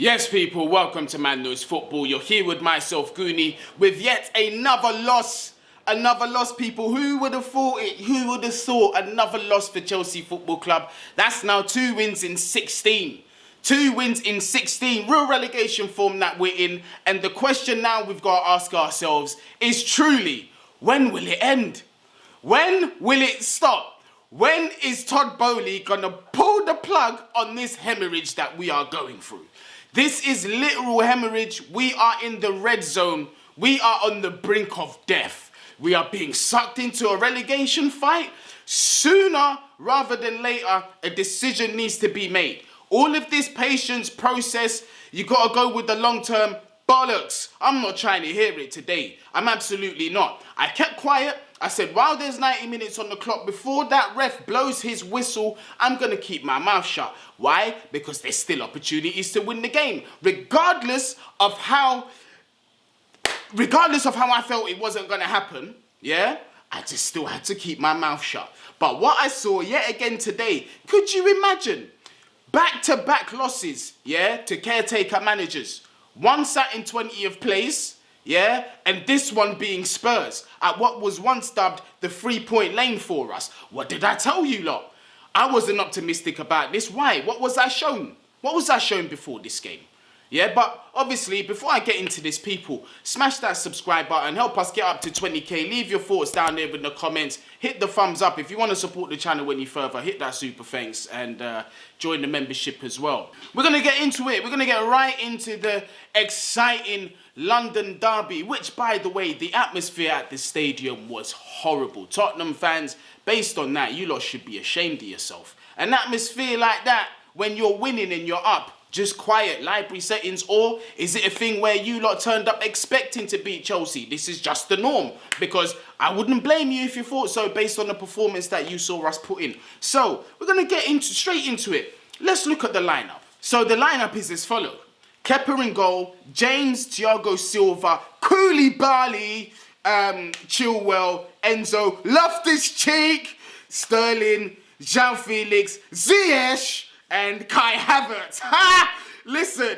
Yes, people, welcome to Man Knows Football. You're here with myself, Guni, with yet another loss. Another loss, people. Who would have thought it? Who would have thought another loss for Chelsea Football Club? That's now 2 wins in 16. 2 wins in 16. Real relegation form that we're in. And the question now we've got to ask ourselves is truly, when will it end? When will it stop? When is Todd Bowley going to pull the plug on this hemorrhage that we are going through? This is literal hemorrhage. We are in the red zone. We are on the brink of death. We are being sucked into a relegation fight. Sooner rather than later, a decision needs to be made. All of this patience process, you got to go with the long term. Bollocks. I'm not trying to hear it today. I'm absolutely not. I kept quiet. I said, while there's 90 minutes on the clock, before that ref blows his whistle, I'm going to keep my mouth shut. Why? Because there's still opportunities to win the game. Regardless of how I felt it wasn't going to happen, yeah, I just still had to keep my mouth shut. But what I saw yet again today, could you imagine? Back-to-back losses, yeah, to caretaker managers. One sat in 20th place, yeah, and this one being Spurs at what was once dubbed the 3-point lane for us. What did I tell you lot? I wasn't optimistic about this. Why? What was I shown? What was I shown before this game? Yeah, but obviously, before I get into this, people, smash that subscribe button, help us get up to 20k, leave your thoughts down there in the comments, hit the thumbs up. If you want to support the channel any further, hit that super thanks and join the membership as well. We're going to get into it. We're going to get right into the exciting London derby, which, by the way, the atmosphere at the stadium was horrible. Tottenham fans, based on that, you lot should be ashamed of yourself. An atmosphere like that, when you're winning and you're up, just quiet, library settings, or is it a thing where you lot turned up expecting to beat Chelsea? This is just the norm, because I wouldn't blame you if you thought so based on the performance that you saw us put in. So, we're going to get straight into it. Let's look at the lineup. So, the lineup is as follows. Kepa in goal, James, Thiago Silva, Koulibaly, Chilwell, Enzo, Loftus-Cheek, Sterling, João Felix, Ziyech, and Kai Havertz. Ha! Listen.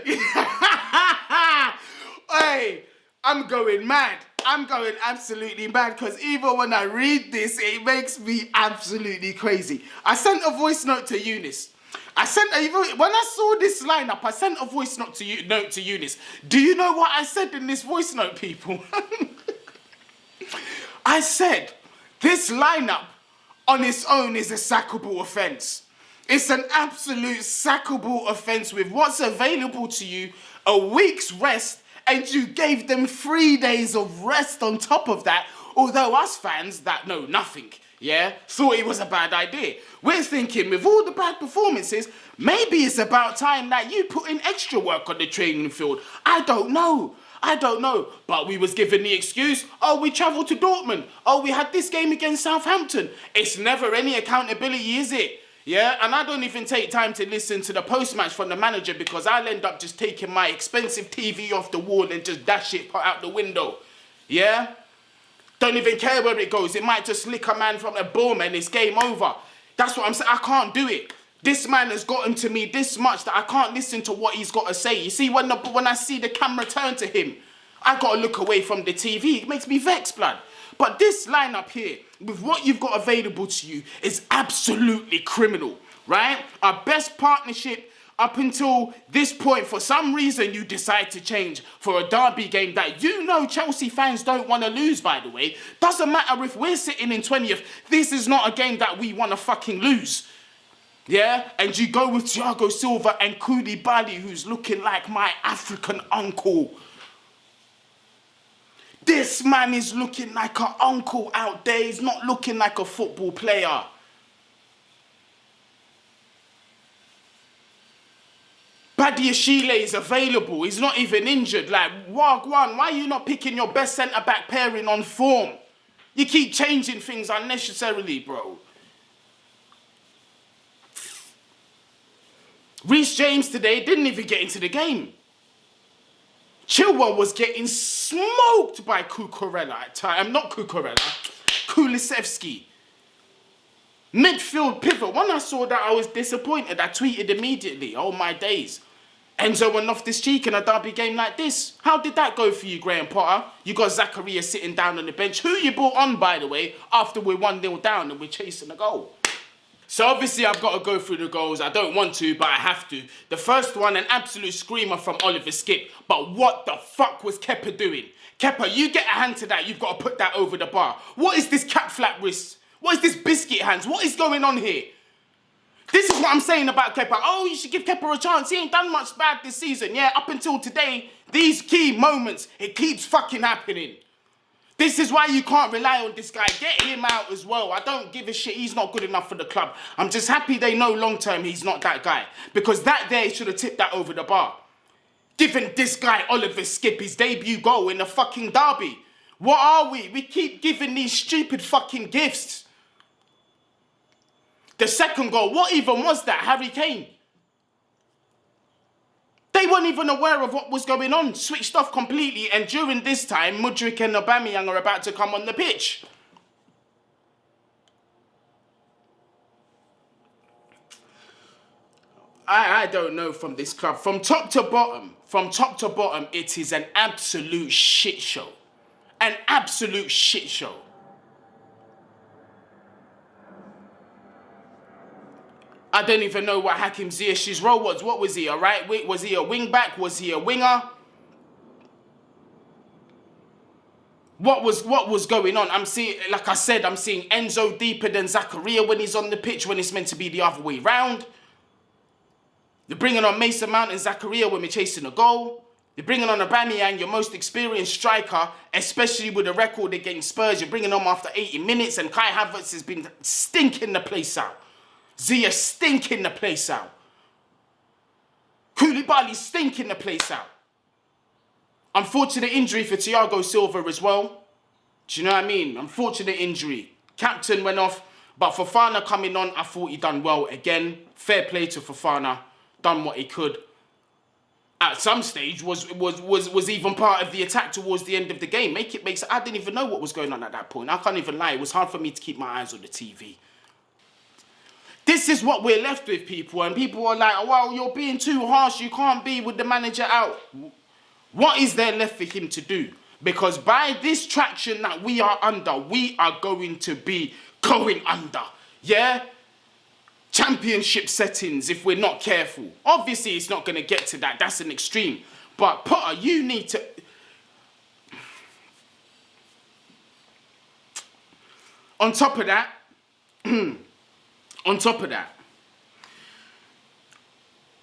Hey, I'm going mad. I'm going absolutely mad because even when I read this, it makes me absolutely crazy. I sent a voice note to Eunice. When I saw this lineup, I sent a voice note to Eunice. Do you know what I said in this voice note, people? I said, this lineup on its own is a sackable offence. It's an absolute sackable offence with what's available to you, a week's rest, and you gave them 3 days of rest on top of that, although us fans that know nothing, yeah, thought it was a bad idea. We're thinking with all the bad performances, maybe it's about time that you put in extra work on the training field. I don't know. But we was given the excuse, oh, we travelled to Dortmund. Oh, we had this game against Southampton. It's never any accountability, is it? Yeah, and I don't even take time to listen to the post-match from the manager because I'll end up just taking my expensive TV off the wall and just dash it out the window. Yeah? Don't even care where it goes. It might just lick a man from the boom and it's game over. That's what I'm saying. I can't do it. This man has gotten to me this much that I can't listen to what he's got to say. You see, when I see the camera turn to him, I got to look away from the TV. It makes me vex, blood. But this lineup here, with what you've got available to you, is absolutely criminal, right? Our best partnership up until this point, for some reason, you decide to change for a derby game that you know Chelsea fans don't want to lose, by the way. Doesn't matter if we're sitting in 20th. This is not a game that we want to fucking lose. Yeah? And you go with Thiago Silva and Koulibaly, who's looking like my African uncle. This man is looking like an uncle out there. He's not looking like a football player. Badiashile is available. He's not even injured. Like, Wagwan, why are you not picking your best centre-back pairing on form? You keep changing things unnecessarily, bro. Reece James today didn't even get into the game. Chilwell was getting smoked by Cucurella at time. Not Cucurella, Kulusevski. Midfield pivot. When I saw that, I was disappointed. I tweeted immediately. Oh, my days. Enzo and Loftus-Cheek in a derby game like this. How did that go for you, Graham Potter? You got Zakaria sitting down on the bench. Who you brought on, by the way, after we're 1-0 down and we're chasing a goal? So obviously I've got to go through the goals. I don't want to, but I have to. The first one, an absolute screamer from Oliver Skipp. But what the fuck was Kepa doing? Kepa, you get a hand to that, you've got to put that over the bar. What is this cat flap wrist? What is this biscuit hands? What is going on here? This is what I'm saying about Kepa. Oh, you should give Kepa a chance. He ain't done much bad this season. Yeah, up until today, these key moments, it keeps fucking happening. This is why you can't rely on this guy. Get him out as well. I don't give a shit. He's not good enough for the club. I'm just happy they know long term he's not that guy. Because that day should have tipped that over the bar. Giving this guy Oliver Skipp his debut goal in the fucking derby. What are we? We keep giving these stupid fucking gifts. The second goal, what even was that? Harry Kane. They weren't even aware of what was going on. Switched off completely. And during this time, Mudryk and Aubameyang are about to come on the pitch. I don't know from this club. From top to bottom, it is an absolute shit show. An absolute shit show. I don't even know what Hakim Ziyech's role was. What was he, a right wing? Was he a wing back? Was he a winger? What was going on? I'm seeing, like I said, I'm seeing Enzo deeper than Zakaria when he's on the pitch, when it's meant to be the other way round. You're bringing on Mason Mount and Zakaria when we're chasing a goal. You're bringing on Aubameyang, your most experienced striker, especially with a record against Spurs. You're bringing on after 80 minutes, and Kai Havertz has been stinking the place out. Zia stinking the place out. Koulibaly stinking the place out. Unfortunate injury for Thiago Silva as well. Do you know what I mean? Unfortunate injury. Captain went off, but Fofana coming on, I thought he done well again. Fair play to Fofana. Done what he could. At some stage, was even part of the attack towards the end of the game. I didn't even know what was going on at that point. I can't even lie. It was hard for me to keep my eyes on the TV. This is what we're left with, people. And people are like, well, you're being too harsh. You can't be with the manager out. What is there left for him to do? Because by this traction that we are under, we are going to be going under. Yeah? Championship settings if we're not careful. Obviously, it's not going to get to that. That's an extreme. But Potter, you need to... On top of that... On top of that,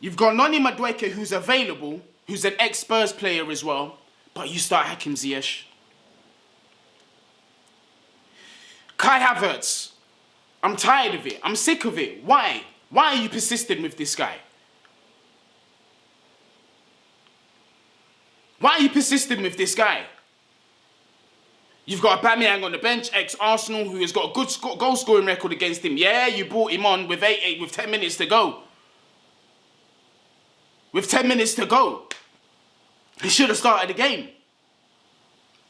you've got Noni Madueke, who's available, who's an ex-Spurs player as well, but you start Hakim Ziyech. Kai Havertz, I'm tired of it. I'm sick of it. Why? Why are you persisting with this guy? Why are you persisting with this guy? You've got Aubameyang on the bench, ex-Arsenal, who has got a good goal-scoring record against him. Yeah, you brought him on with 10 minutes to go. With 10 minutes to go. He should have started the game.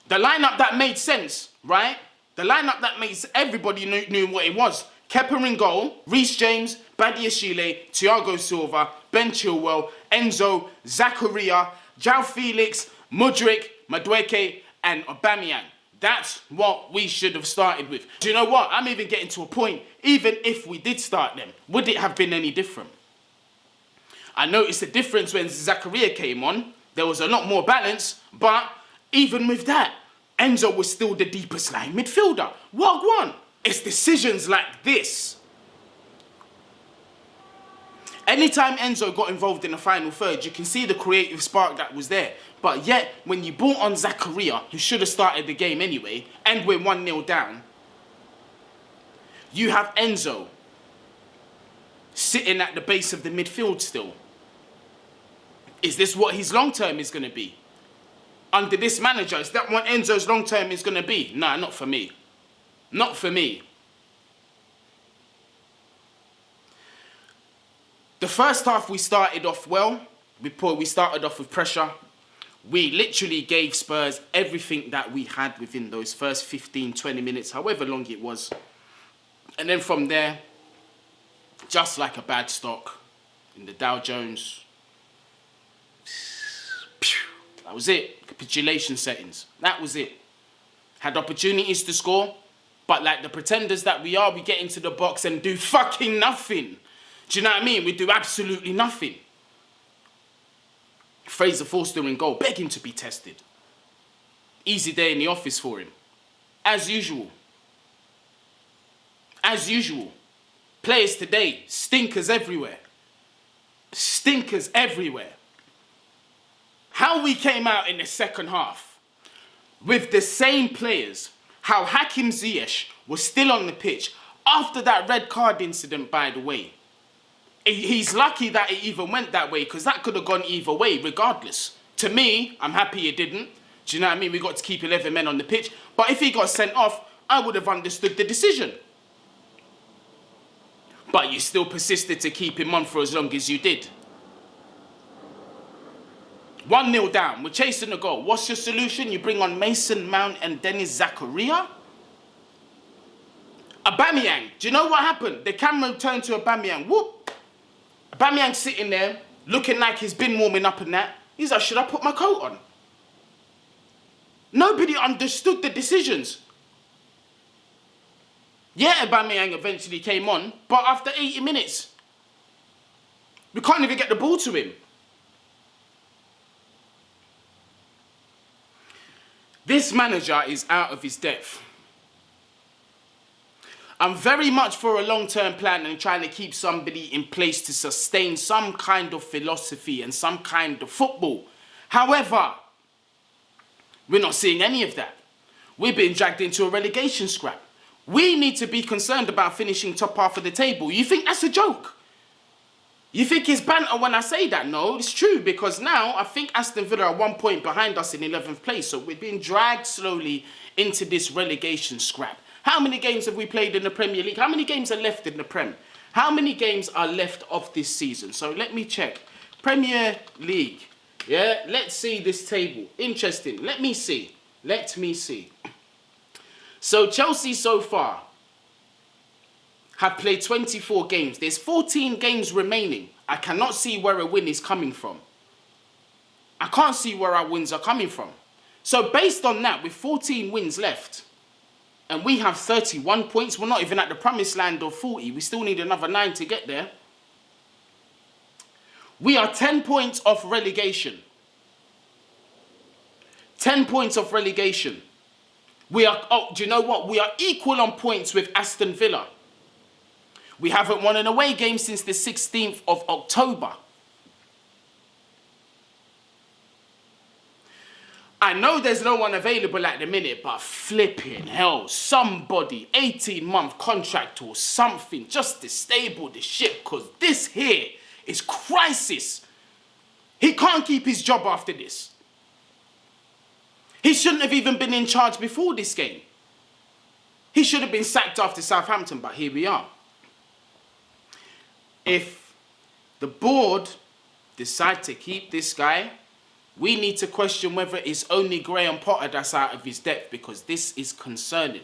The lineup that made sense, right? The lineup that made everybody knew what it was. Kepa in goal, Reece James, Badiashile, Thiago Silva, Ben Chilwell, Enzo, Zakaria, João Felix, Mudryk, Madueke, and Aubameyang. That's what we should have started with. Do you know what? I'm even getting to a point, even if we did start them, would it have been any different? I noticed the difference when Zakaria came on. There was a lot more balance, but even with that, Enzo was still the deepest line midfielder. What one? It's decisions like this. Anytime Enzo got involved in the final third, you can see the creative spark that was there. But yet, when you brought on Zakaria, who should have started the game anyway, and we're 1-0 down, you have Enzo sitting at the base of the midfield still. Is this what his long-term is going to be? Under this manager, is that what Enzo's long-term is going to be? Nah, not for me. Not for me. The first half we started off well. We started off with pressure. We literally gave Spurs everything that we had within those first 15, 20 minutes, however long it was. And then from there, just like a bad stock in the Dow Jones, That was it. Capitulation settings. That was it. Had opportunities to score, but like the pretenders that we are, we get into the box and do fucking nothing. Do you know what I mean? We do absolutely nothing. Fraser Forster in goal, begging to be tested. Easy day in the office for him. As usual. As usual. Players today, stinkers everywhere. Stinkers everywhere. How we came out in the second half with the same players, how Hakim Ziyech was still on the pitch after that red card incident, by the way. He's lucky that it even went that way, because that could have gone either way regardless. To me, I'm happy it didn't. Do you know what I mean? We got to keep 11 men on the pitch. But if he got sent off, I would have understood the decision. But you still persisted to keep him on for as long as you did. 1-0 down. We're chasing the goal. What's your solution? You bring on Mason Mount and Dennis Zakaria? Aubameyang. Do you know what happened? The camera turned to Aubameyang. Whoop. Aubameyang sitting there, looking like he's been warming up and that. He's like, should I put my coat on? Nobody understood the decisions. Yeah, Aubameyang eventually came on, but after 80 minutes, we can't even get the ball to him. This manager is out of his depth. I'm very much for a long-term plan and trying to keep somebody in place to sustain some kind of philosophy and some kind of football. However, we're not seeing any of that. We're being dragged into a relegation scrap. We need to be concerned about finishing top half of the table. You think that's a joke? You think it's banter when I say that? No, it's true, because now I think Aston Villa are 1 point behind us in 11th place. So we're being dragged slowly into this relegation scrap. How many games have we played in the Premier League? How many games are left in the Prem? How many games are left of this season? So let me check. Premier League. Yeah, let's see this table. Interesting. Let me see. Let me see. So Chelsea so far have played 24 games. There's 14 games remaining. I cannot see where a win is coming from. I can't see where our wins are coming from. So based on that, with 14 wins left, and we have 31 points, we're not even at the promised land of 40. We still need another 9 to get there. We are 10 points off relegation. 10 points off relegation. We are, oh, do you know what? We are equal on points with Aston Villa. We haven't won an away game since the 16th of October. I know there's no one available at the minute, but flipping hell, somebody, 18-month contract or something, just to stable the ship, because this here is crisis. He can't keep his job after this. He shouldn't have even been in charge before this game. He should have been sacked after Southampton, but here we are. If the board decide to keep this guy, we need to question whether it's only Graham Potter that's out of his depth, because this is concerning.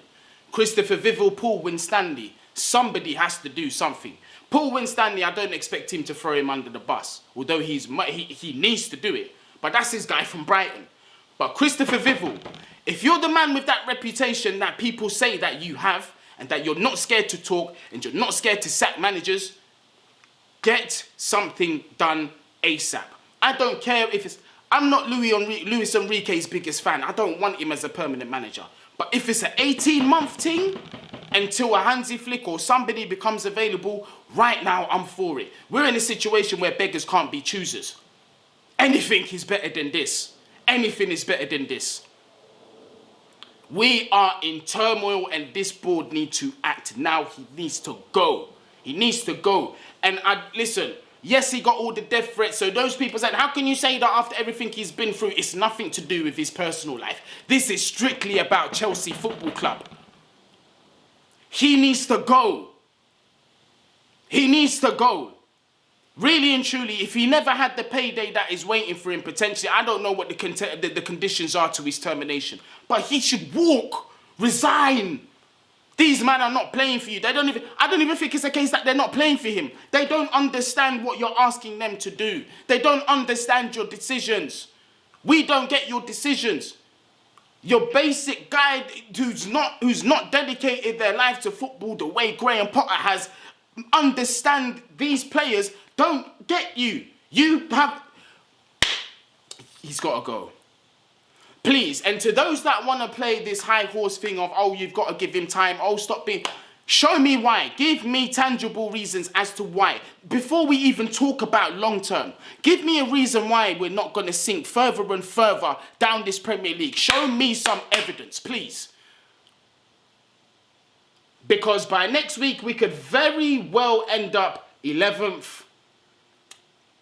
Christopher Vivill, Paul Winstanley, somebody has to do something. Paul Winstanley, I don't expect him to throw him under the bus, although he needs to do it. But that's his guy from Brighton. But Christopher Vivill, if you're the man with that reputation that people say that you have, and that you're not scared to talk, and you're not scared to sack managers, get something done ASAP. I don't care if it's... I'm not Luis Enrique's biggest fan. I don't want him as a permanent manager. But if it's an 18-month thing, until a Hansi Flick or somebody becomes available, right now I'm for it. We're in a situation where beggars can't be choosers. Anything is better than this. Anything is better than this. We are in turmoil and this board needs to act now. He needs to go. He needs to go. And listen, yes, he got all the death threats. So those people said, how can you say that after everything he's been through? It's nothing to do with his personal life. This is strictly about Chelsea Football Club. He needs to go. He needs to go. Really and truly, if he never had the payday that is waiting for him potentially, I don't know what the conditions are to his termination. But he should walk, resign. These men are not playing for you. I don't even think it's a case that they're not playing for him. They don't understand what you're asking them to do. They don't understand your decisions. We don't get your decisions. Your basic guy who's not dedicated their life to football the way Graham Potter has, understand these players don't get you. He's got to go. Please, and to those that want to play this high horse thing of, oh, you've got to give him time, oh, stop being... Show me why. Give me tangible reasons as to why. Before we even talk about long term, give me a reason why we're not going to sink further and further down this Premier League. Show me some evidence, please. Because by next week, we could very well end up 11th.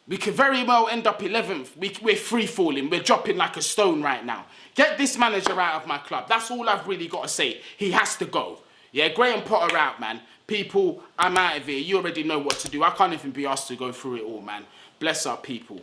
We could very well end up 11th. We're free falling. We're dropping like a stone right now. Get this manager out of my club. That's all I've really got to say. He has to go. Yeah, Graham Potter out, man. People, I'm out of here. You already know what to do. I can't even be asked to go through it all, man. Bless our people.